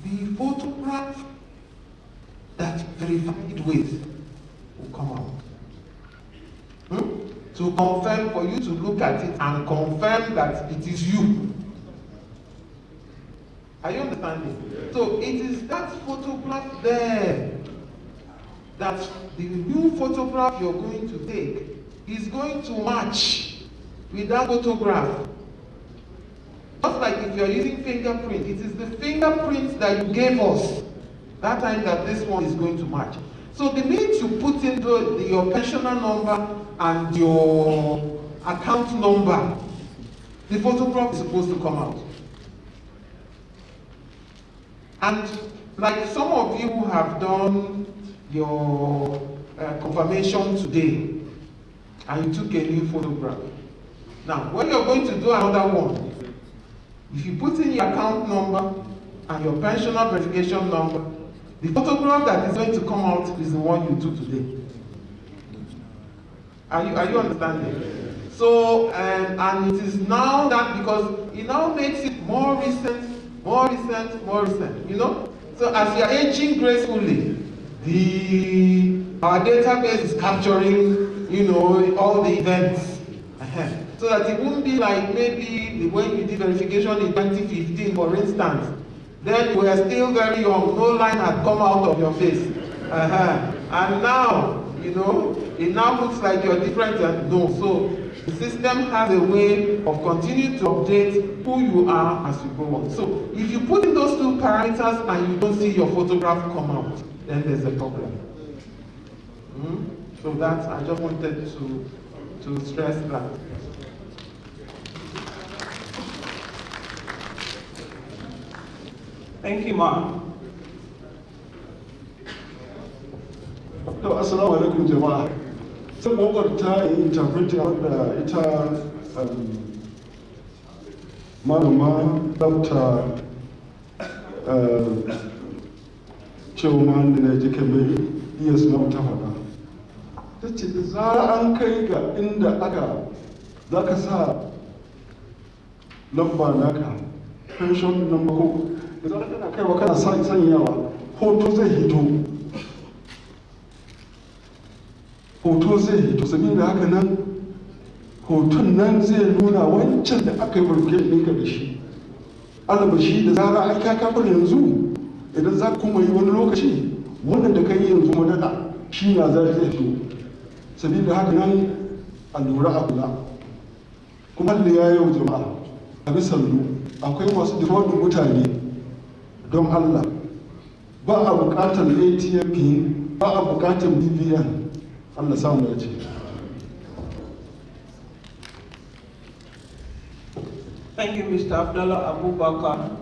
the photograph that verified with will come out. To confirm, for you to look at it and confirm that it is you. Are you understanding? So it is that photograph there that the new photograph you're going to take is going to match with that photograph. Just like if you're using fingerprint, it is the fingerprint that you gave us that time that this one is going to match. So the minute you put in your pensioner number and your account number, the photograph is supposed to come out. And like some of you have done your confirmation today, and you took a new photograph. Now, when you're going to do another one, if you put in your account number and your pensioner verification number, the photograph that is going to come out is the one you took today. Are you understanding? So, and it is now that, because it now makes it more recent, you know? So as you are aging gracefully, our database is capturing, you know, all the events. So that it wouldn't be like maybe when you did verification in 2015, for instance, then you were still very young, no line had come out of your face. And now, you know, it now looks like you're different and no. So the system has a way of continuing to update who you are as you go on. So if you put in those two parameters and you don't see your photograph come out, then there's a problem. So that, I just wanted to stress that. Thank you, ma'am. Assalamu alaikum jama'a. Sai kokarta in interpreting wanda ita malama Dr. Chairman da na jike mai yes na ta faɗa. Ta ce da zara an kai ga inda za ka sa lamba naka, pension number ko, da zara kana kaiwa kana sanyawa, hoto zai hito. Hoto zai hito, saboda haka nan hoton nan zai nuna wancan da aka yi burkin ɗinka da shi. Alabashi da zara ai ka kafar yanzu, idan za ka kuma yi wani lokaci, wannan da ka yi yanzu madada shi na za ta hito. Saboda haka nan a lura a kula. Kuma da ya yau jama'a, a bisallu, akwai masu dikodin mutane don Allah. Ba a buƙatar ATM pin, ba a buƙatar BVN. Allah samu ya ce. Thank you, Mr. Abdullah Abubakar.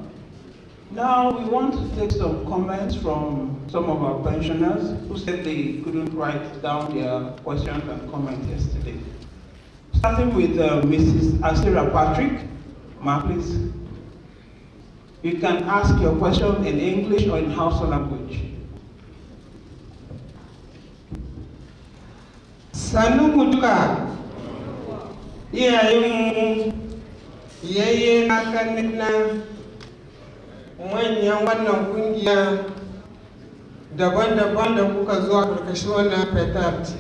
Now we want to take some comments from some of our pensioners who said they couldn't write down their questions and comments yesterday. Starting with Mrs. Asira Patrick. Ma, please. You can ask your question in English or in Hausa language. Sannu mu duka iyayenmu, yayye na kannina, manyan wannan kungiya daban-daban da kuka zuwa karkashin wannan Ptad.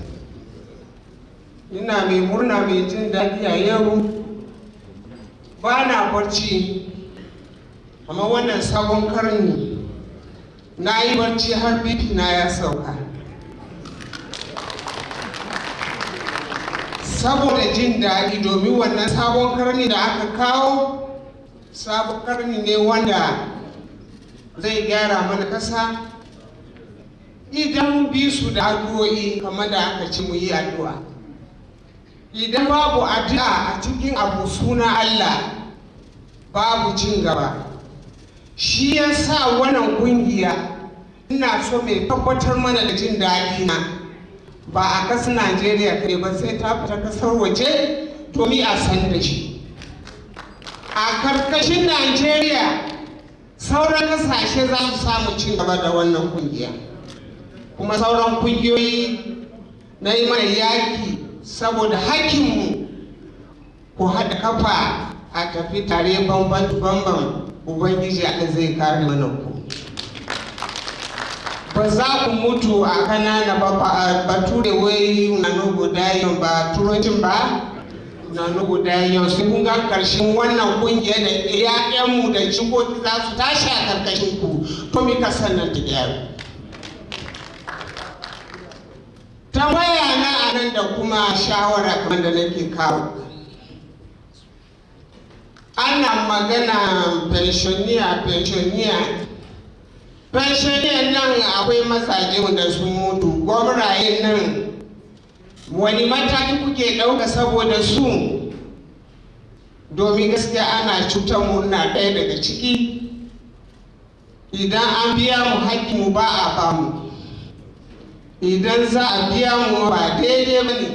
Ina mai murna mai jin daɗi a yau, ba na barci, amma wannan sabon karni na yi barci har BP na ya sauka. Saboda jin daɗi, domin wannan sabon karni da aka kawo, sabon karni ne wanda zai gyara mana ƙasa idan bi su da addu'o'i kamar da aka ci mu yi addu'a. Idan babu addu'a a cikin abu suna Allah, babu cin gaba. Shi ya sa wannan kungiya ina so mai tabbatar mana da jin daɗi na. Ba a ƙasar Najeriya kai ba, sai ta fita ƙasar waje domin a san da shi. A karkashin Najeriya sauran ƙasashe za su samu cin gaba da wannan kungiya. Kuma sauran kungiyoyi na yi mana yaƙi saboda hakkinmu ku haɗa kafa a tafi tare bamban Ubangiji Allah zai kare mana ku. ba za ku mutu a kanana ba bature wai na nugu dayon ba turancin ba na nugu dayon sai kun ga karshen wannan kungiya da iyayenmu da jikoki za su tashi a karkashin ku to mi ka sannan ta gyara. Tambaya na a nan da kuma shawara kamar da nake kawo. Ana magana pensioniya nan akwai mazaje wanda sun mutu, gwamnati nan wani mataki kuke ɗauka saboda su, domin gaskiya ana cutar mu na ɗaya daga ciki. Idan an biya mu haƙƙinmu ba a bamu, idan za a biya mu ba daidai ba ne.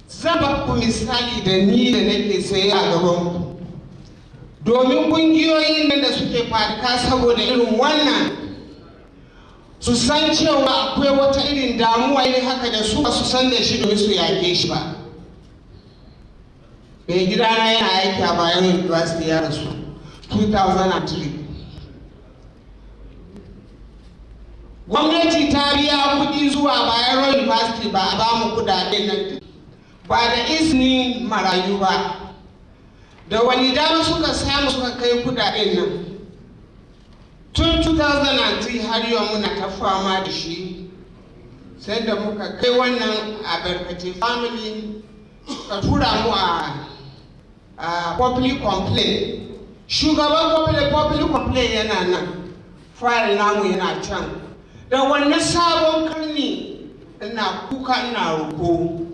Zan ba ku misali da ni da nake tsaye a gabanku, domin ƙungiyoyin nan da suke faɗaka saboda irin wannan su san cewa akwai wata irin damuwa irin haka da su ba su san da shi domin su yake shi ba. Mai gidana yana aiki a Bayero University ya rasu 2003. Gwamnati ta biya kuɗi zuwa Bayero University ba a ba mu kuɗaɗen nan ba da izinin marayu ba. Da wani dama suka samu suka kai kuɗaɗen nan. Tun 2003 har yau muna ta fama da shi, sai da muka kai wannan a Barkate family suka tura mu a public complaint. Shugaban public complaint yana nan, file namu yana can. Da wannan sabon karni ina kuka ina roko,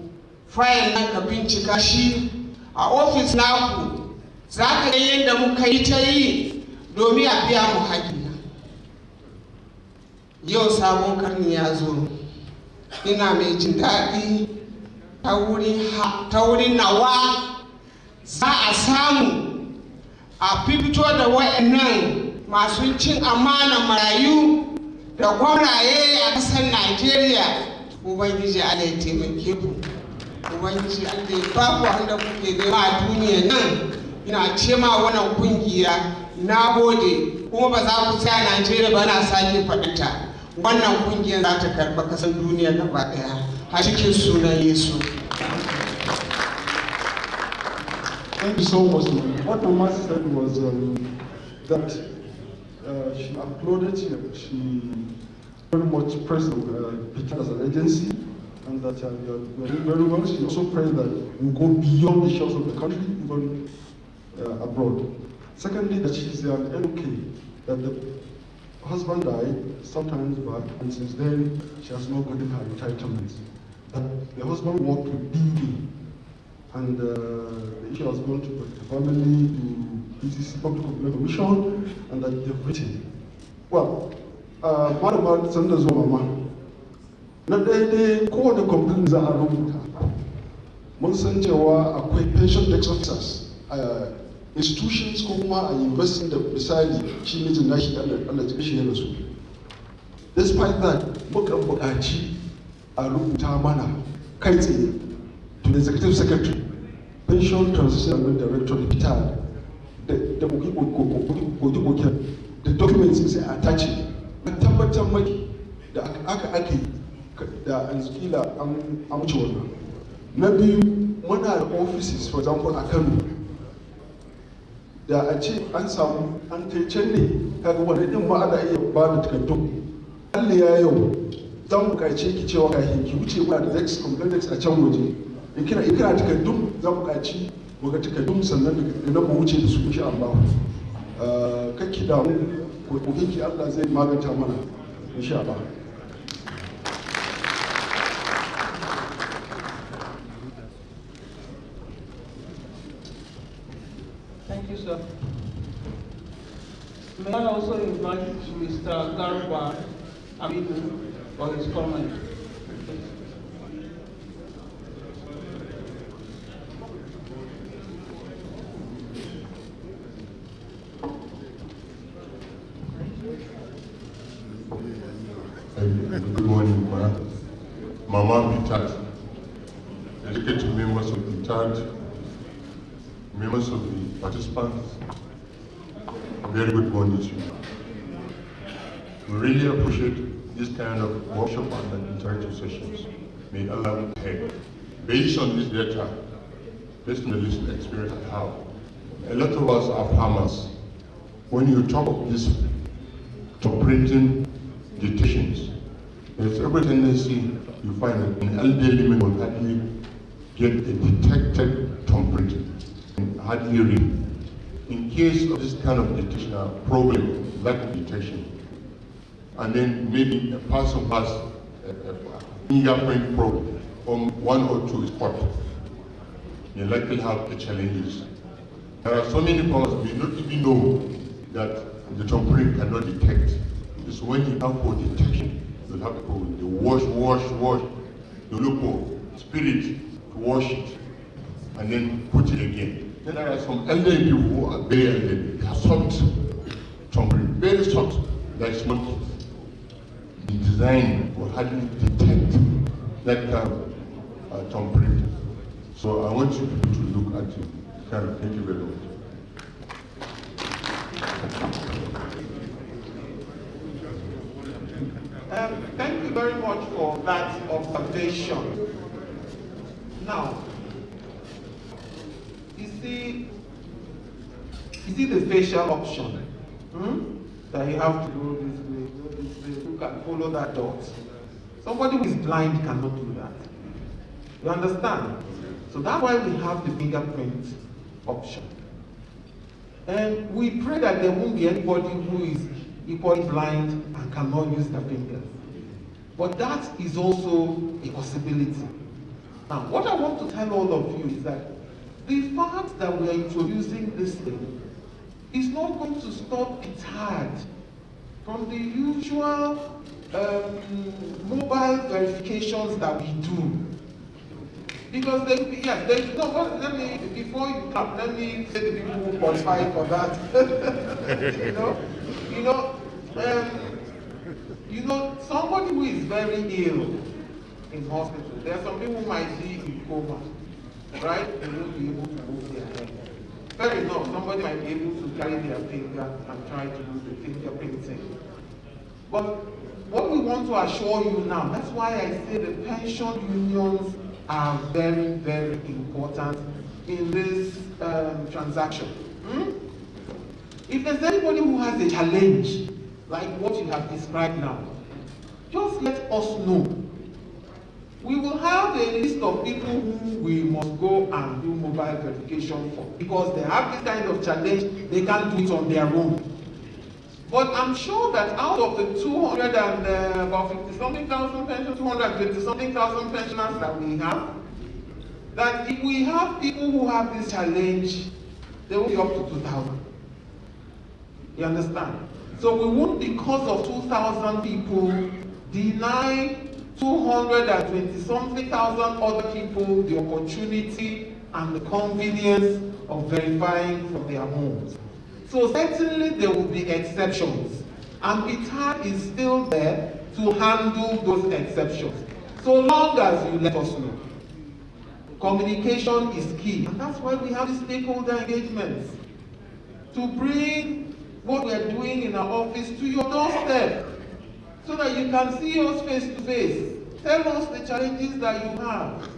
file nan ka bincika shi a office naku, za ka yi yadda muka yi ta yi domin a biya mu haƙƙi. Yau sabon karni ya zo, ina mai jin daɗi ta wurin nawa za a samu a fito da waɗannan masu cin amana marayu da gwamnaye a ƙasar Najeriya. Ubangiji Allah ya taimake ku, Ubangiji Allah ya ba ku wanda kuke nema a duniya nan. Ina ce ma wannan kungiya na gode, kuma ba za ku tsaya Najeriya ba, na sake faɗinta. Wannan kungiyar za ta karɓa ƙasar duniya gaba ɗaya a cikin sunan Yesu. Thank you so much. What Mama said was that she applauded, she very much praised Ptad as an agency, and that you are doing very well. She also prayed that we go beyond the shores of the country, even abroad. Secondly, that she's an NOK, that the husband died sometimes back, and since then she has not gotten her entitlements. That the husband worked with DD, and the issue has gone to the family, to PCC, Public Complaint Commission, and that they've written. Well, what about Sanders Mama? Na daidai kowane complaint za a rubuta. Mun san cewa akwai pension tax officers, institutions ko kuma a university da misali shi mijin nashi Allah ya kashe da su. Despite that, muka buƙaci a rubuta mana kai tsaye to the executive secretary, pension transitional directorate Ptad, da koke the documents sai a attach it. Na tabbatar maki da aka yi da kila an wuce wannan. Na biyu, muna da offices, for example a Kano, da a ce an samu an kai can ne, kaga wani din ma ana iya ba da takardun. Allah ya yau zan buƙace ki cewa kafin ki wuce muna da next complex a can waje. In kina takardun zan buƙaci mu ga takardun sannan daga nan mu wuce da su insha Allah. Kake da mu ki Allah zai maganta mana insha Allah. Thank you, sir. May I also invite Mr. Garba Abidu for his comment. Good morning, Mama Ptad, educated members of Ptad, members of the participants, very good morning to you. We really appreciate this kind of workshop and interactive sessions. May Allah help. Based on this data, based on the recent experience I have, a lot of us are farmers. When you talk of this top printing dictations, there's every tendency you find that an elderly man will hardly get a detected thumb printing and hardly read. In case of this kind of detection problem, lack of detection, and then maybe a person has a fingerprint problem from 1 or 2 spots, you likely have the challenges. There are so many problems we don't even know that the thumbprint cannot detect. It's when you have for detection, you'll have to go with the wash. You look for spirit to wash it and then put it again. Then there are some elderly people who are very elderly. They have soft thumbprint, very soft, like small kids. The design will hardly detect that kind of thumbprint. So I want you people to look at it. Thank you very much. Thank you very much for that observation. Now, you see the facial option that you have to go this way, you can follow that dot. Somebody who is blind cannot do that. You understand? So that's why we have the fingerprint option. And we pray that there won't be anybody who is equally blind and cannot use their fingers. But that is also a possibility. Now, what I want to tell all of you is that the fact that we are introducing this thing is not going to stop Ptad from the usual mobile verifications that we do. Because before you come, let me say the people who qualify for that. Somebody who is very ill in hospital, there are some people who might be in coma, right? They won't be able to move their hand. Fair enough, somebody might be able to carry their finger and try to do the fingerprinting. But what we want to assure you now, that's why I say the pension unions are very, very important in this transaction. If there's anybody who has a challenge, like what you have described now, just let us know. We will have a list of people who we must go and do mobile verification for, because they have this kind of challenge, they can't do it on their own. But I'm sure that out of the 200 and about 50-something thousand pensioners, 220-something thousand pensioners that we have, that if we have people who have this challenge, they will be up to 2,000. You understand? So we won't, because of 2,000 people, deny 220-something thousand other people the opportunity and the convenience of verifying from their homes. So certainly there will be exceptions, and Ptad is still there to handle those exceptions, so long as you let us know. Communication is key, and that's why we have the stakeholder engagements, to bring what we are doing in our office to your doorstep, so that you can see us face to face. Tell us the challenges that you have.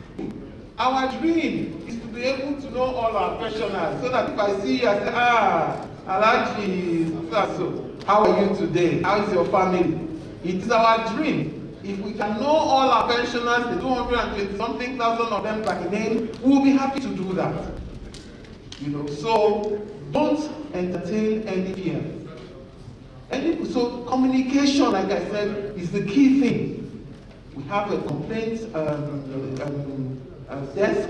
Our dream is to be able to know all our pensioners, so that if I see you, I say, Alaji, so how are you today? How is your family? It is our dream. If we can know all our pensioners, the 220-something thousand of them by name, we will be happy to do that. So don't entertain any fear. So communication, like I said, is the key thing. We have a complaints desk.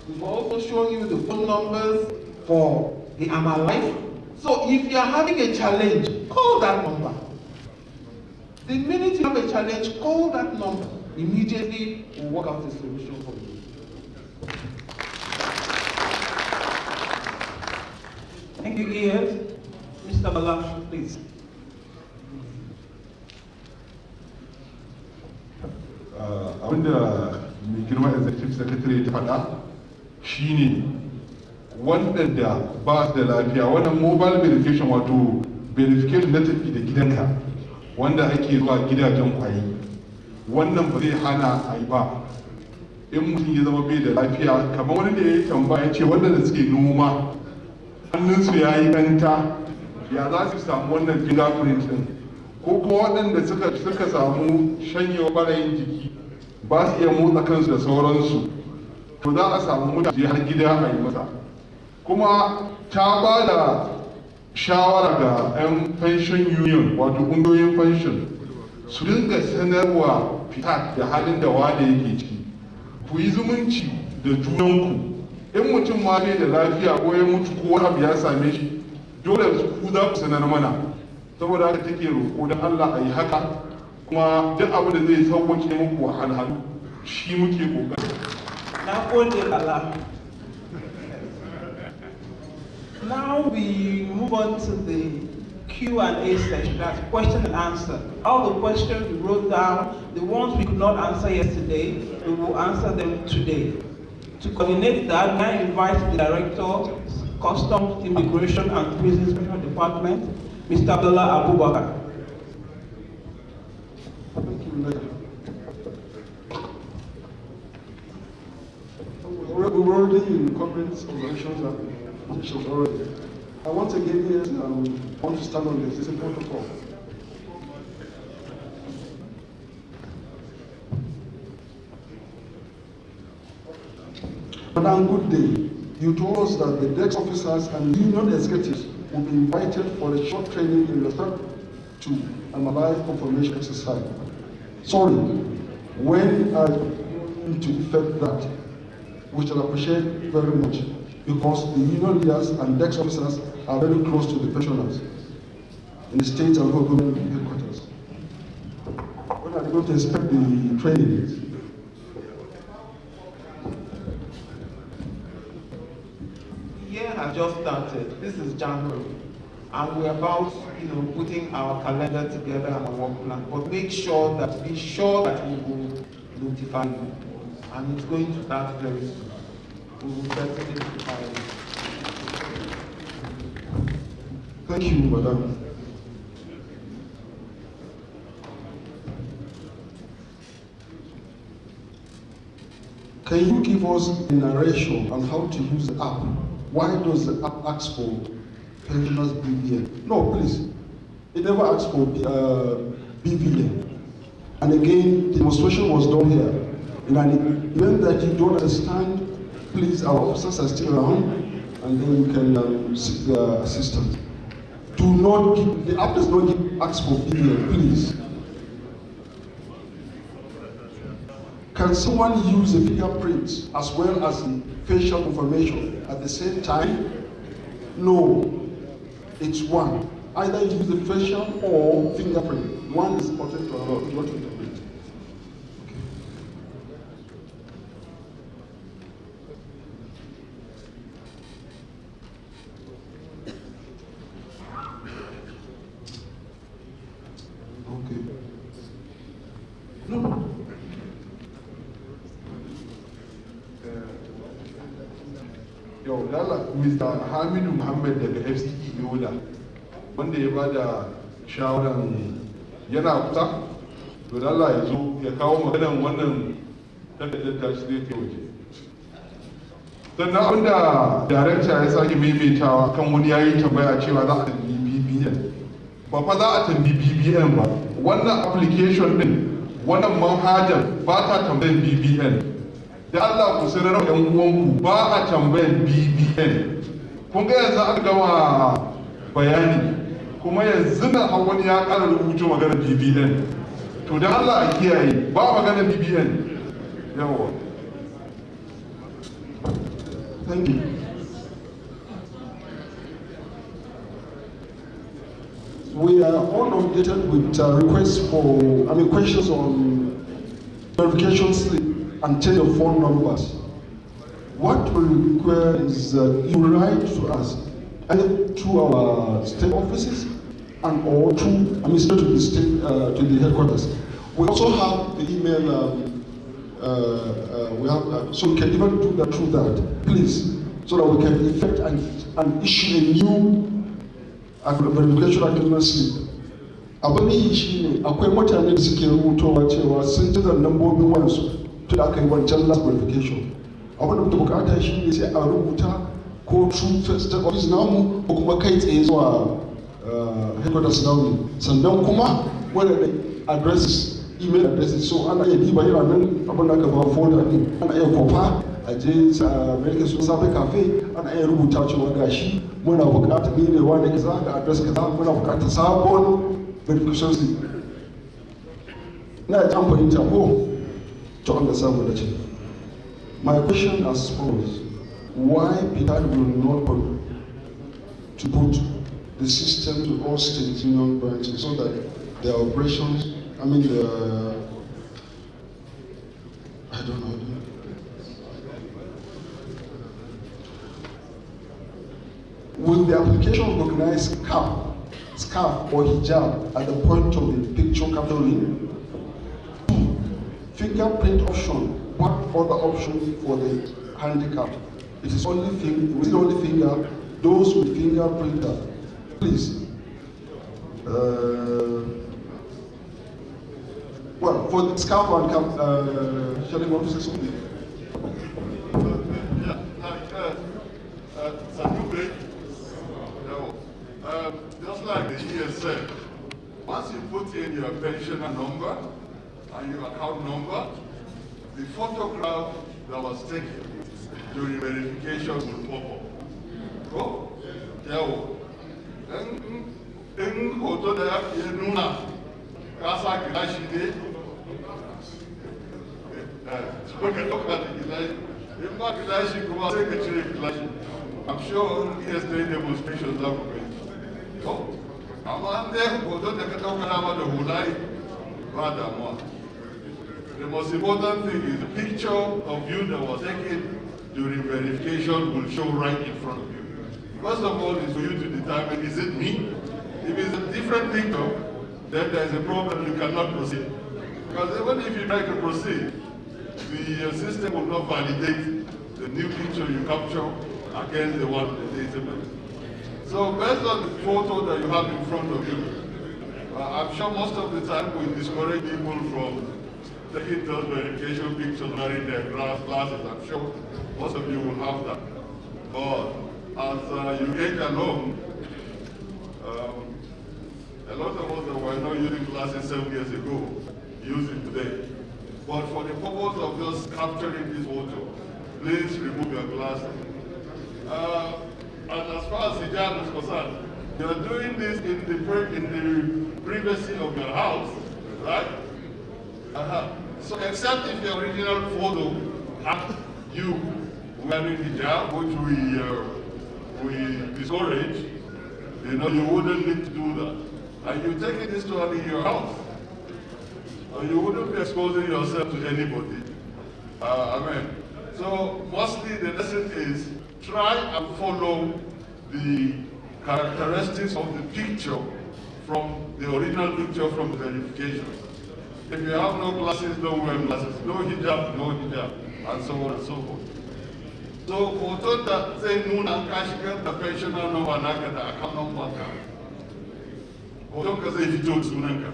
We've also shown you the phone numbers for the Life. So if you are having a challenge, call that number. The minute you have a challenge, call that number. Immediately, we'll work out a solution for you. Thank you, Ian. Mr. Bala, please. Abinda mai girma executive secretary ta faɗa shine waɗanda ba su da lafiya, wannan mobile verification, wato verification na tafi da gidanka, wanda ake zuwa gidajen kwayi. Wannan ba zai hana a yi ba. In mutum ya zama bai da lafiya, kamar wani da ya yi tambaya ce wanda da suke noma hannunsu ya yi kanta, ya za su samu wannan fingerprint din, ko kuma waɗanda suka samu shanyewa ɓarayin jiki ba su iya motsa kansu da sauransu, to za a samu mutane har gida a yi masa. Kuma ta ba da shawara ga 'yan pension union, wato ƙungiyoyin pension, su dinga sanarwa Ptad da halin da wane yake ciki. Ku yi zumunci da junanku. In mutum ma bai da lafiya ko ya mutu ko wani abu ya same shi, dole ku za ku sanar mana. Saboda haka take roƙo don Allah a yi haka, kuma duk abu da zai sauwaƙe muku wahalhalu shi muke ƙoƙari. Na gode Allah. Now we move on to the Q&A session, that's question and answer. All the questions we wrote down, the ones we could not answer yesterday, we will answer them today. To coordinate that, I invite the Director, Customs, Immigration and Prisons Department, Mr. Abdullah Abubakar. Thank you, Mayor. We're already in corporate observations and issues already. I once again here want to stand on the existing protocol. Madam, good day. You told us that the desk officers and union executives will be invited for a short training in respect to an alive confirmation exercise. Sorry, when are you going to effect that? We shall appreciate very much, because the union leaders and desk officers are very close to the pensioners in the state and local government headquarters. When are they going to expect the trainings? Year has just started. This is January, and we're about, putting our calendar together and our work plan. But be sure that we will notify you, and it's going to start very soon. We will certainly notify you. Thank you, Madam. Can you give us a narration on how to use the app? Why does the app ask for pensioners BVN? No, please. It never asks for BVN. And again, the demonstration was done here. In an event that you don't understand, please, our officers are still around, and then you can seek their assistance. Do not give, the app does not ask for BVN, please. Can someone use the fingerprint as well as the facial confirmation at the same time? No, it's one. Either use the facial or fingerprint. One is important to another. What to interpret. Okay. No. Yau, lala, Mr. Hamidu Muhammad daga FCE Yola, wanda ya bada shawaran yana kusa, to lala ya zo ya kawo maganan wannan takardar tashi zai ta waje. Sannan abinda darakta ya sake maimaitawa kan wani yayi tambaya cewa za a tambayi BBN. Ba fa za a tambayi BBN ba. Wannan application din, wannan manhajar ba ta tambayin BBN. Da Allah ku sanar da ƴan uwanku ba a tambayan BBN. Kun ga yanzu aka gama bayani, kuma yanzu na wani ya ƙara rubuta magana BBN. To da Allah a kiyaye ba magana BBN. Yawa. Thank you. We are all updated with requests for, questions on verification slip and change of phone numbers. What we require is you write to us either through our state offices and or through, straight to the state, to the headquarters. We also have the email, so we can even do that through that, please, so that we can effect and issue a new verification agreement slip abin yi shi ne akwai mutane da suke rubutowa cewa sun ji lambobin wayansu tun aka yi wancan last verification. Abin da muke bukata shi ne sai a rubuta ko through first office namu ko kuma kai tsaye zuwa headquarters namu, sannan kuma wadanda addresses, email addresses, so ana iya diba yana nan abin da aka ba folder ne, ana iya kofa a je America sun safe cafe, ana iya rubuta cewa gashi muna bukatar ne wanda kaza ga address kaza, muna bukatar sabon verification slip. Na jan fahimta ko to Allah samu da ce. My question as follows: why Ptad will not to put the system to all state union branches so that their operations, I mean I don't know. Will the application recognize scarf or hijab at the point of the picture capturing? Fingerprint option. What other option for the handicapped? It is only finger. Those with fingerprinter, please. Well, for the scarf and cap, shall I want to say something? Just like the ESL, once you put in your pensioner number and your account number, the photograph that was taken during verification will pop up. Go? Yeah. In hoto da ya nuna ka sa gilashi ne, so ka ɗauka da gilashi. In ba gilashi kuma sai ka cire gilashi. I'm sure ESL demonstrations are going. Amma an hoto da ka ɗauka dama da hula ba damuwa. The most important thing is the picture of you that was taken during verification will show right in front of you. First of all, is for you to determine, is it me? If it's a different picture, then there's a problem, you cannot proceed. Because even if you try to proceed, the system will not validate the new picture you capture against the one in the database. So based on the photo that you have in front of you, I'm sure most of the time we discourage people from taking those verification pictures wearing their glasses. I'm sure most of you will have that. But as you age along, a lot of us that were not using glasses 7 years ago use it today. But for the purpose of just capturing this photo, please remove your glasses. And as far as hijab is concerned, you are doing this in the privacy of your house, right? So except if your original photo had you wearing hijab, which we discourage, you wouldn't need to do that. And you taking this to only your house, you wouldn't be exposing yourself to anybody. So mostly the lesson is try and follow the characteristics of the picture from the original picture from the verification. If you have no glasses, don't wear glasses. No hijab, and so on and so forth. So, hoton da zai nuna ka shigar da pensioner number naka da account number ka. Hoton ka zai fito sunanka.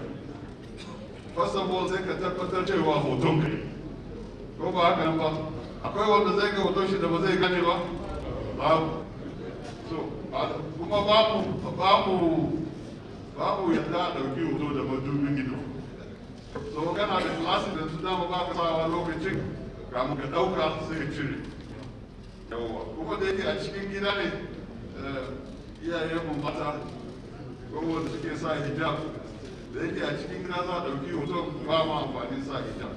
First of all, sai ka tabbatar cewa hoton ka ne. Ko ba haka nan ba? Akwai wanda zai ga hoton shi da ba zai gane ba? Babu. So, kuma babu yadda a ɗauki hoto da madubin gido. So kana da klasi da su dama ba ka sawa lokacin kamun ka ɗauka sai ka cire. Yawwa, kuma da yake a cikin gida ne iyayenmu mata ko wanda suke sa hijab, da yake a cikin gida za a ɗauki hoton ba ma amfanin sa hijab.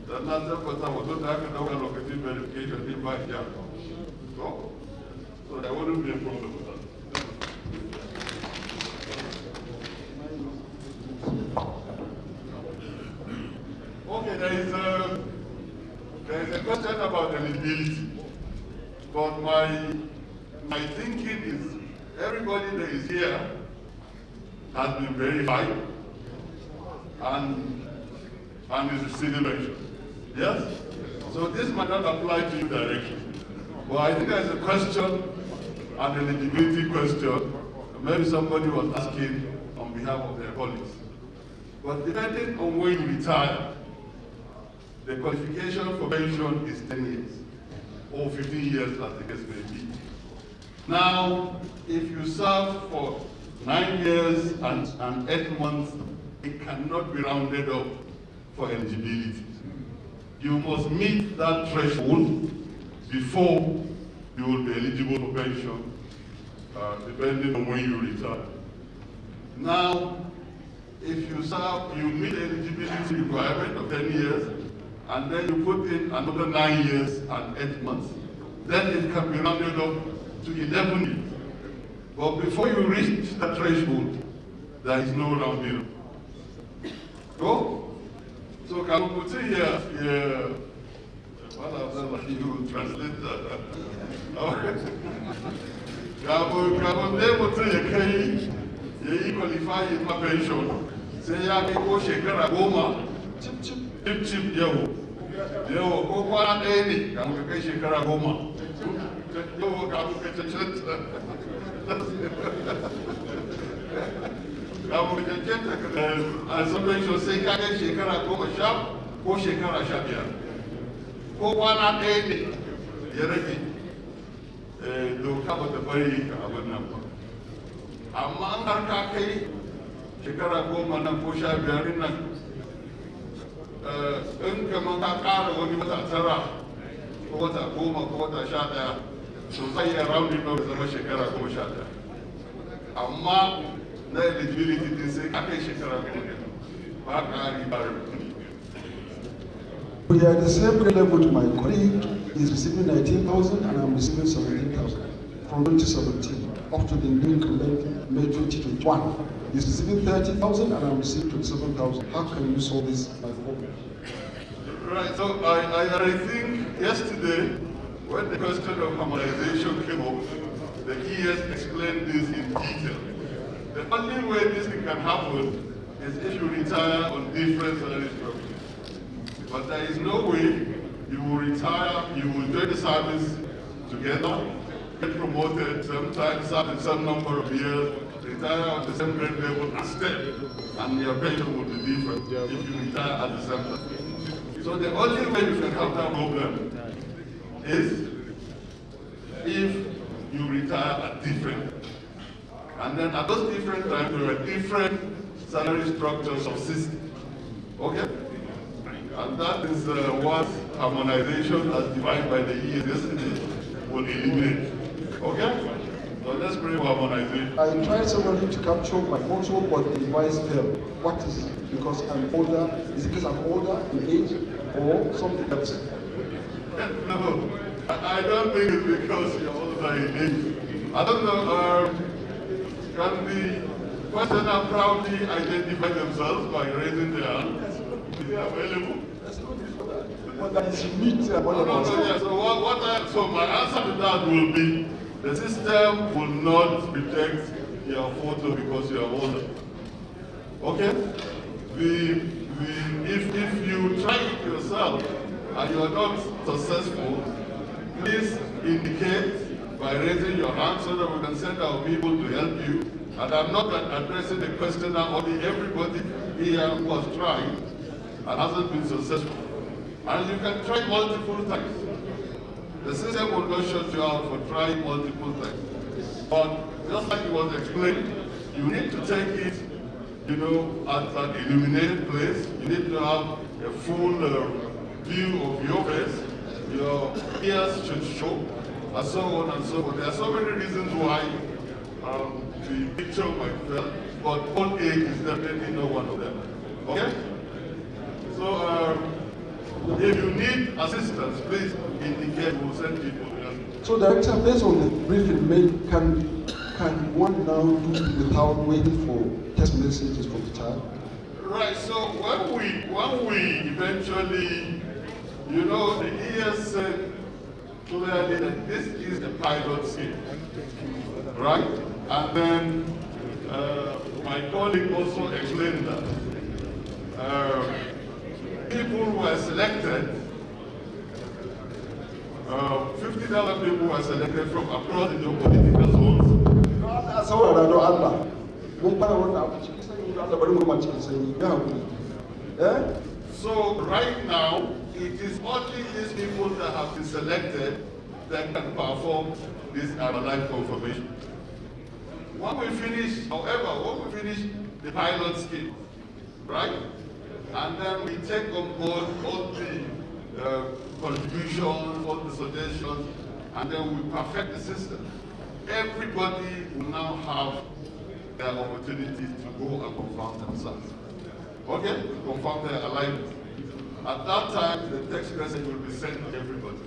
Dan na tabbata hoton da aka ɗauka lokacin verification din ba hijab. So there wouldn't be a problem with that. Okay, there is a question about eligibility, but my thinking is everybody that is here has been verified and is receiving pension. Yes? So this might not apply to you directly. But I think there's a question, an eligibility question. Maybe somebody was asking on on behalf of their colleagues. But depending on when you retire, the qualification for pension is 10 years, or 15 years as the case may be. Now, if you serve for 9 years and 8 months, it cannot be rounded up for eligibility. You must meet that threshold before you will be eligible for pension, depending on when you retire. Now, if you serve, you meet the eligibility requirement of 10 years, and then you put in another 9 years and 8 months, then it can be rounded up to 11 years. But before you reach that threshold, there is no rounding up. Go? So can we put here, what I've done, like you translate that. Can we put here, you qualify in my pension. Say ya kai ko shekara 10, chip yau ko kwana ɗaya ne ga muka kai shekara 10. Yau ga muka cancanta a san pension sai ka kai shekara 10 ko shekara 15 ko kwana ɗaya ne ya rage doka ba ta bari ka abin nan ba. Amma an har ka kai shekara 10 nan ko 15 nan, in kamar ka ƙara wani wata 9 ko wata 10 ko wata 11, so zai iya rounding up zama shekara 11. Amma na eligibility din sai ka kai shekara 10 ba ƙari ba rubutu. We are the same level to my colleague. He's receiving 19,000 and I'm receiving 17,000 from 2017 up to the new increment May 2021. He's receiving 30,000 and I'm receiving 27,000. How can you solve this, my problem? Right, so I think yesterday, when the question of harmonization came up, the ES explained this in detail. The only way this thing can happen is if you retire on different salary structures. But there is no way you will retire, you will join the service together, get promoted, sometimes serve some number of years, retire at the same grade level and step, and your pension will be different if you retire at the same time. So the only way you can have that problem is if you retire at different. And then at those different times, there are different salary structures of system. Okay? And that is what harmonization as defined by the ES yesterday will eliminate. Okay? So let's pray for harmonization. I tried several to capture my photo, but the device failed. What is it? Because I'm older. Is it because I'm older in age or something else? No, I don't think it's because you're older in age. I don't know. Can the questioner proudly identify themselves by raising their hand? Is it available? Well, that is unique. So my answer to that will be, the system will not detect your photo because you are older. Okay? If you try it yourself and you are not successful, please indicate by raising your hand so that we can send our people to help you. And I'm not addressing the questioner, only everybody here who has tried and hasn't been successful. And you can try multiple times. The system will not shut you out for trying multiple times. But just like it was explained, you need to take it, at an illuminated place. You need to have a full view of your face. Your ears should show, and so on and so forth. There are so many reasons why the picture might fail, but old age is definitely not one of them. Okay? So, if you need assistance, please indicate. We'll send people to help. So, Director, based on the briefing made, can one now do without waiting for text messages from the child? Right. So when we eventually, the ES said clearly that this is the pilot scheme, right? And then my colleague also explained that. People were selected, 50,000 people were selected from across the geopolitical zones. That's all I know, Allah. mun fara wannan abu cikin sanyi da Allah bari mu ma cikin sanyi ga hakuri So right now it is only these people that have been selected that can perform this life confirmation. When we finish, however, when we finish the pilot scheme, right, and then we take on board all the contributions, all the suggestions, and then we perfect the system, everybody will now have their opportunity to go and confirm themselves. Okay? To confirm their alignment. At that time, the text message will be sent to everybody.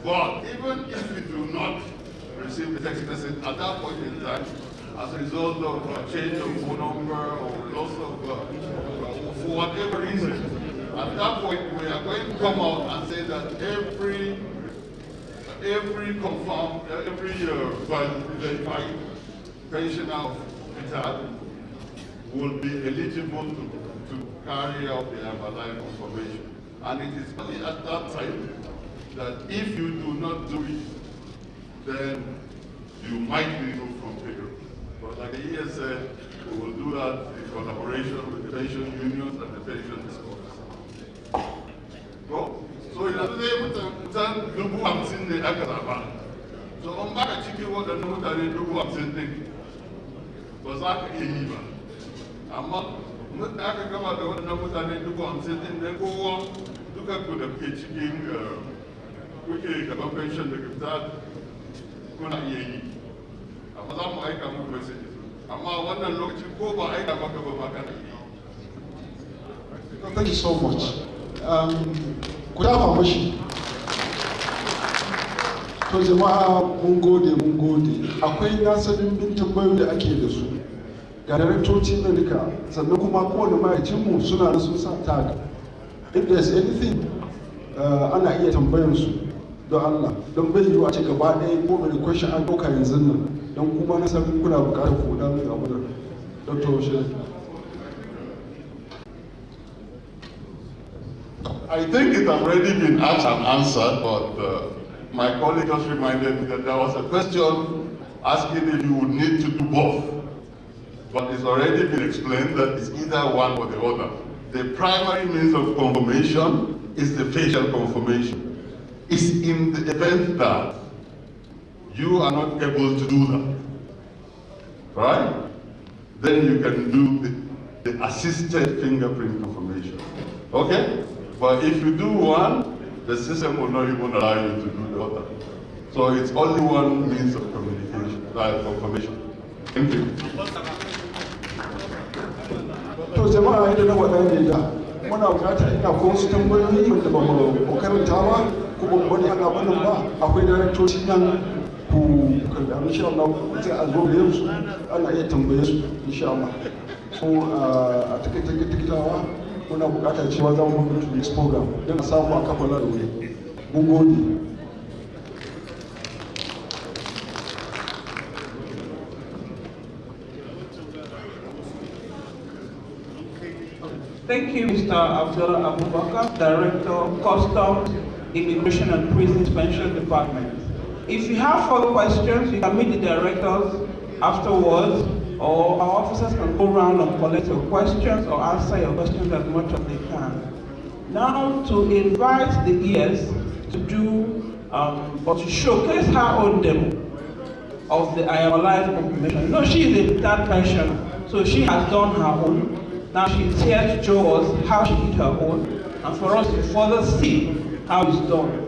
But even if you do not receive the text message at that point in time, as a result of a change of phone number or loss of, for whatever reason, at that point we are going to come out and say that every verified pensioner of Ptad will be eligible to carry out the life confirmation. And it is only at that time that if you do not do it, then you might be removed from payroll. But like the ES said, we will do that in collaboration with the pension unions and the pension scholars. Go. So yanzu dai mutan 50,000 ne aka zaba. So an baka cikin waɗannan mutane 50,000 ɗin ba za ka iya yi ba. Amma mutum aka gama da waɗannan mutane 50,000 ɗin dan kowa duka ku da kuke cikin kuke gaban pension da Ptad kuna iya yi. Amma za mu aika muku message. Amma wannan lokaci ko ba aika maka ba ma kana yi. Thank you so much. Ku dafa mashi. To jama'a mun gode. Akwai nasanin tambayoyi da ake da su. Ga daraktoci na duka, sannan kuma kowane ma'aikinmu suna da sun sa tag. If there's anything, ana iya tambayar su don Allah. Don bai yiwu a ce gaba ɗaya ko mai question an ɗauka yanzu nan. Don kuma na san kuna buƙatar ku dan abu da Dr. Oshe. I think it has already been asked and answered, but my colleague just reminded me that there was a question asking if you would need to do both. But it's already been explained that it's either one or the other. The primary means of confirmation is the facial confirmation. It's in the event that you are not able to do that, right? Then you can do the assisted fingerprint confirmation, okay? But if you do one, the system will not even allow you to do the other. So it's only one means of communication, confirmation. Thank you. To jama'a yadda na waɗa ne da muna bukata ina ko wasu tambayoyi da ba mu karanta ba ko ba wani ana banin ba akwai daraktoci nan ku karɓa insha Allah sai a zo da su ana iya tambaye su insha Allah. So a takaitawa muna bukatar cewa za mu mutu this program don a samu a kammala da wuri. Mun gode. Thank you, Mr. Abdullah Abubakar, Director of Customs, Immigration and Prisons Pension Department. If you have further questions, you can meet the directors afterwards, or our officers can go around and collect your questions or answer your questions as much as they can. Now, to invite the ES to do, or to showcase her own demo of the I Am Alive confirmation. No, she is a Ptad pensioner, so she has done her own. Now she's here to show us how she did her own, and for us to further see how it's done.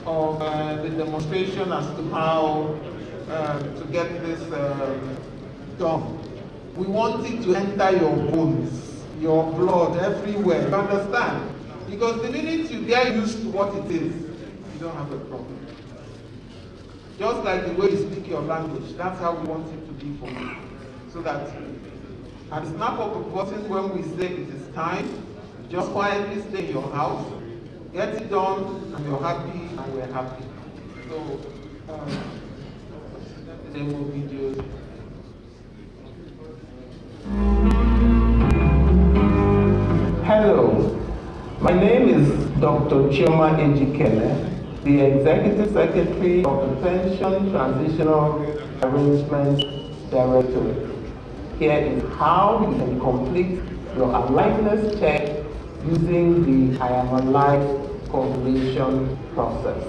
Of the demonstration as to how to get this done. We want it to enter your bones, your blood, everywhere. You understand? Because the minute you get used to what it is, you don't have a problem. Just like the way you speak your language, that's how we want it to be for you. So that at the snap of a button, when we say it is time, you just quietly stay in your house, get it done, and you're happy, and we're happy. So, demo videos. Hello, my name is Dr. Chioma Ejikele, the Executive Secretary of the Pension Transitional Arrangement Directorate. Here is how you can complete your aliveness check using the I Am Alive confirmation process.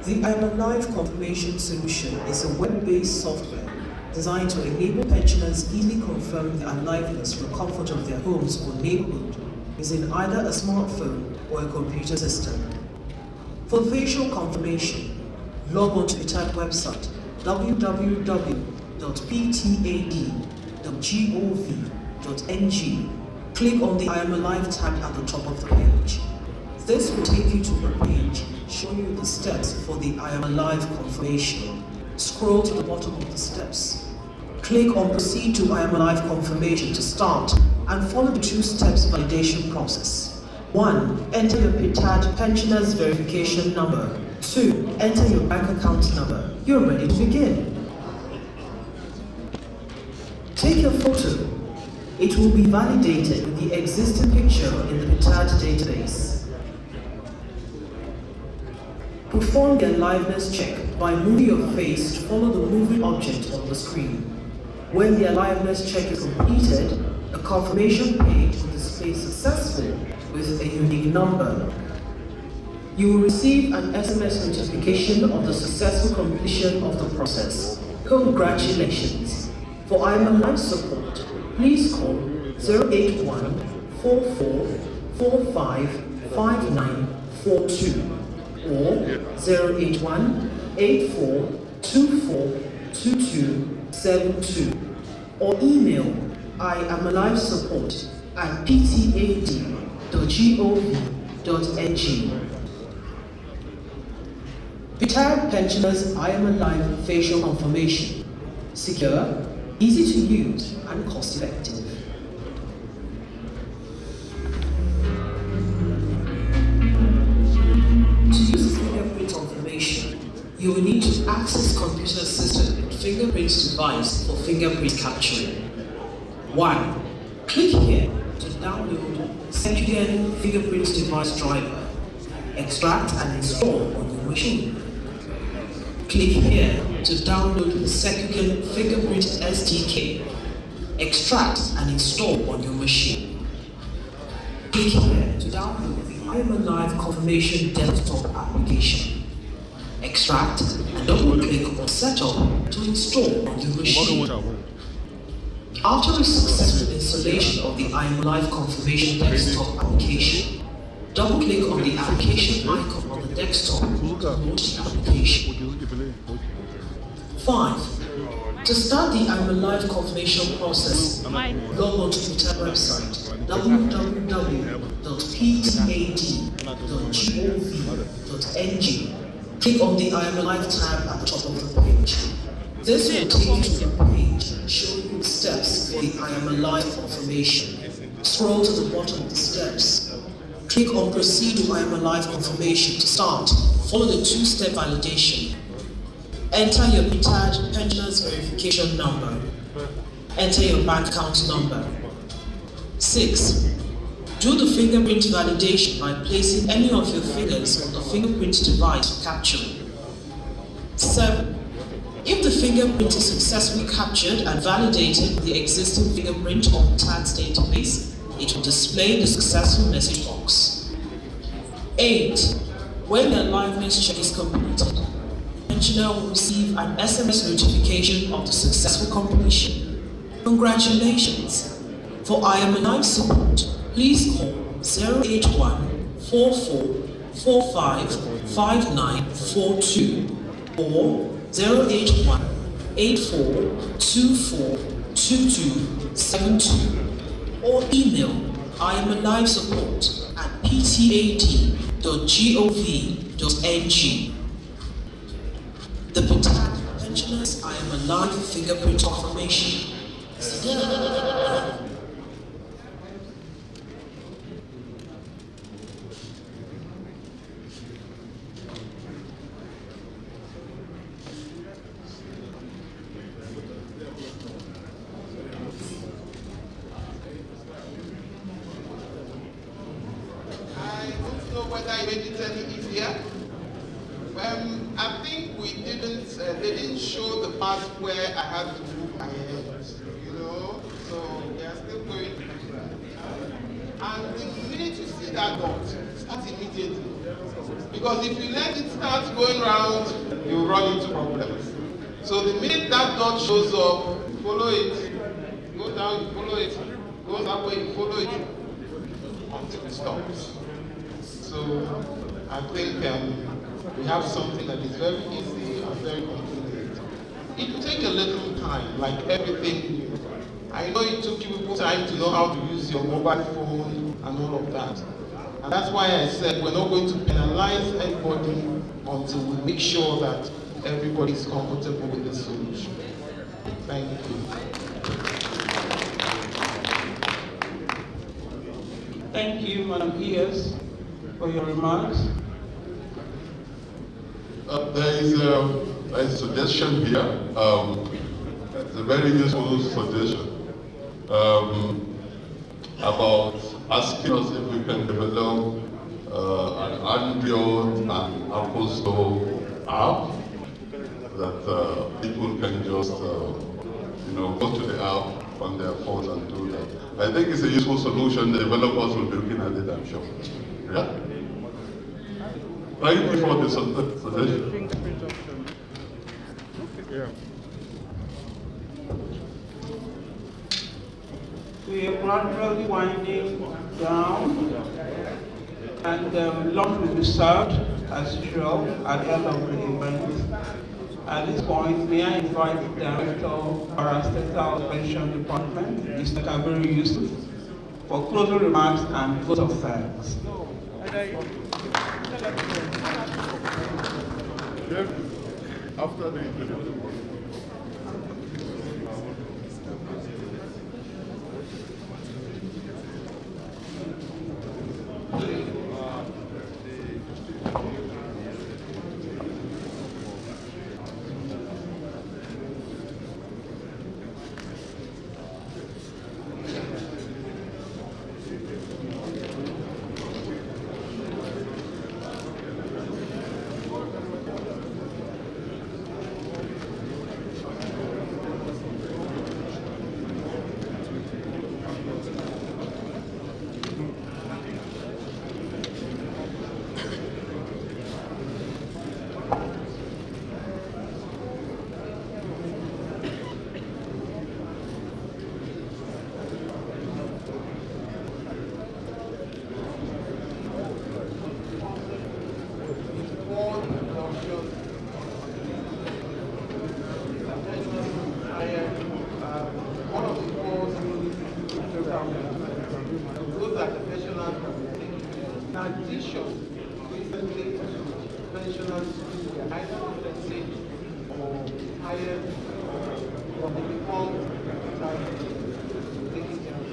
The I Am Alive confirmation solution is a web-based software designed to enable pensioners easily confirm their aliveness from the comfort of their homes or neighborhood using either a smartphone or a computer system. For facial confirmation, log on to the Ptad website www.ptad.gov.ng. Click on the I Am Alive tab at the top of the page. This will take you to a page showing you the steps for the I Am Alive confirmation. Scroll to the bottom of the steps. Click on Proceed to I Am Alive confirmation to start and follow the 2 steps validation process. 1. Enter your Ptad pensioner's verification number. 2. Enter your bank account number. You're ready to begin. Take your photo. It will be validated with the existing picture in the Ptad database. Perform the aliveness check by moving your face to follow the moving object on the screen. When the aliveness check is completed, a confirmation page will display successful with a unique number. You will receive an SMS notification of the successful completion of the process. Congratulations! For I Am Alive support, please call 081 44 45 5942 or 081 84 24 2272 or email iamalivesupport@ptad.gov.ng. Ptad Pensioners I Am Alive facial confirmation. Secure, easy to use, and cost effective. To use fingerprint confirmation, you will need to access computer system with fingerprint device for fingerprint capturing. 1. Click here to download second fingerprint device driver. Extract and install on your machine. Click here to download the second fingerprint SDK. Extract and install on your machine. Click here to download the I Am Alive confirmation desktop application. Extract and double-click on Setup to install on your machine. After a successful installation of the I Am Alive confirmation desktop application, double-click on the application icon on the desktop to launch the application. 5. To start the I Am Alive confirmation process, log on to the Ptad website www.ptad.gov.ng. Click on the I Am Alive tab at the top of the page. This will take you to the page showing you the steps for the I Am Alive confirmation. Scroll to the bottom of the steps. Click on Proceed to I Am Alive confirmation to start. Follow the 2-step validation. Enter your Ptad pensioner's verification number. Enter your bank account number. 6. Do the fingerprint validation by placing any of your fingers on the fingerprint device for capturing. 7. If the fingerprint is successfully captured and validated with the existing fingerprint on Ptad's database, it will display the successful message box. 8. When the aliveness check is completed, the pensioner will receive an SMS notification of the successful completion. Congratulations! For I Am Alive support, please call 081 44 45 5942 or 081 84 24 22 72 or email iamalivesupport@ptad.gov.ng. The Ptad Pensioners I Am Alive Fingerprint Confirmation. I don't know whether I made it any easier. I think we didn't, they didn't show the part where I had to move my hands, so they are still going. And the minute you see that dot, start immediately. Because if you let it start going round, you run into problems. So the minute that dot shows up, you follow it, go down, you follow it, go that way, you follow it, until it stops. So I think we have something that is very easy and very convenient. It will take a little time, like everything new. I know it took you time to know how to use your mobile phone and all of that. And that's why I said we're not going to penalize anybody until we make sure that everybody is comfortable with the solution. Thank you. Thank you, Madam E.S., for your remarks. There is a suggestion here. It's a very useful suggestion about asking us if we can develop an Android and Apple Store app that people can just go to the app on their phones and do that. I think it's a useful solution. The developers will be looking at it, I'm sure. Yeah. Thank you for the suggestion. Yeah. We are gradually winding down, and lunch will be served as usual at the end of the event. At this point, may I invite the Director of our Parastatal Pension Department, Mr. Kabiri Yusuf, for closing remarks and vote of thanks. After the introduction. Those are the pensioners in addition, recently pensioners either compensate or higher or they become taking care of.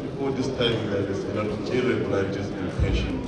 Before this time, there is a lot of irregularities in pension.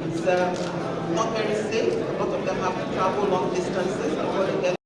It's not very safe. A lot of them have to travel long distances before they get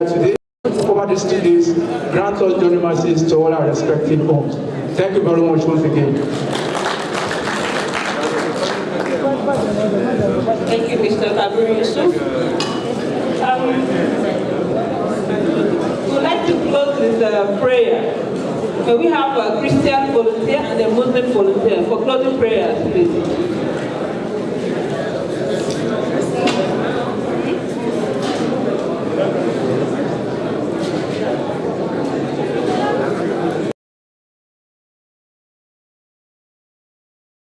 today. Over these 2 days, grant us journey mercies to all our respective homes. Thank you very much once again. Thank you, Mr. Kabir Yusuf. We'd like to close with prayer. Can we have a Christian volunteer and a Muslim volunteer for closing prayers, please?